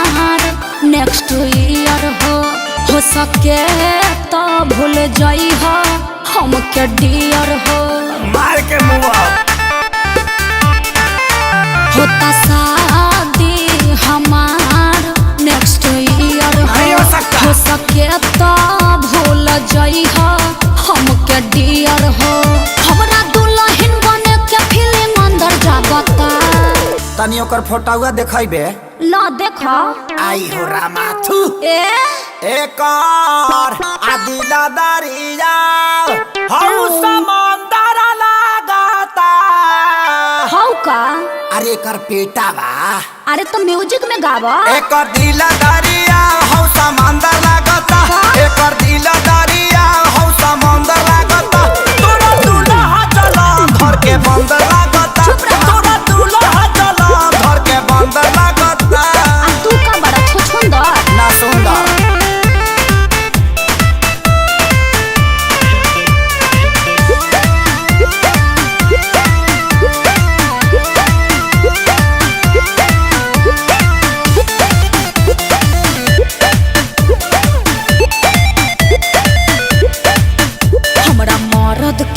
next year हो सके तो भूल जाई हो हमके डियर हो मार के मुआ होता शादी हमार नेक्स्ट ईयर हो सके तो भूल जाई हो हमके डियर हो हमरा दुल्हन बने के फिल्म अंदर जागता तनी ओकर फोटोवा देखाइबे ला देखा आई हो रामाथु एक और आदिला दरिया हौ समंदर लागता हौ का अरे कर पेटा बा अरे तो म्यूजिक में गावा एक और दिला दरिया हौ समंदर लागता एक और दिला दरिया हौ समंदर लागता तोरा दूल्हा चला घर के बंदर लागता तोरा दूल्हा चला घर के बंदर लागता तू का बड़ा सुंदर ना सुंदर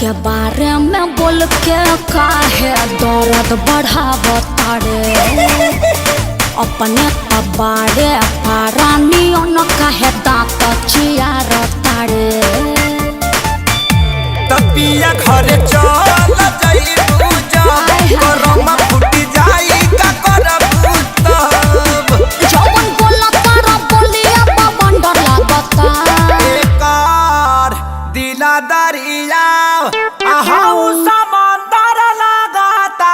के बारे में बोल के काहे दर्द बढ़ावता रे अपने तबाड़े पारानी न काहे दांत चियारता रे तपिया घरे चल जाई पूजा करम फुटी जाई का करबू तब जवन बोला तारा बोलिया बंदर लागता एकर दिला दरिया आहू समंदर लागता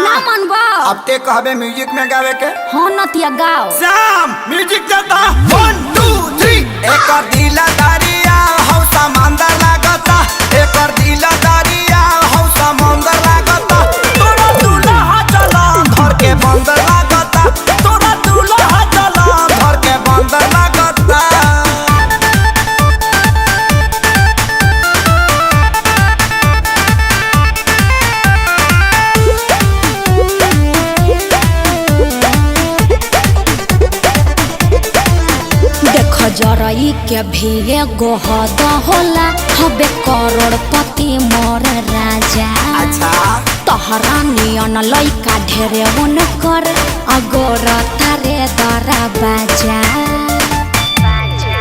ना मनबा अब ते कहबे म्यूजिक में गावे के हो नतिया गाओ शाम म्यूजिक देता 1 2 3 एकर दिला दरिया हौ समंदर लागता एकर दिला दरिया हौ समंदर लागता तोरा दूल्हा चला घर के बंदर लागता तोरा दूल्हा चला घर के बंदर लागता जरई के भी एगो हद होला हबे करोड़पति मोर राजा अच्छा तोहरा नियन लइका ढेरे मन कर अगोर तारे दरा बाजा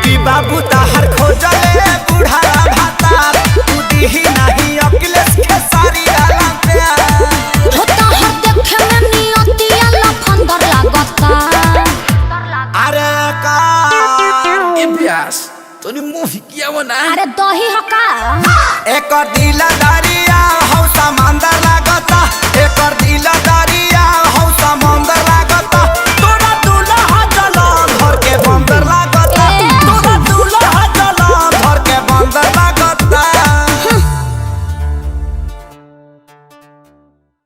कि बाबू ताहर खोजले बूढ़ा भाता तू दिही नहीं अखिलेश के सारी डाला प्यार होता हर देखे में नियतिया लफंदर लागता अरे का इब्यास तोनी मुंह किया वो ना अरे दही हका एक दिला दरिया हौ समंदर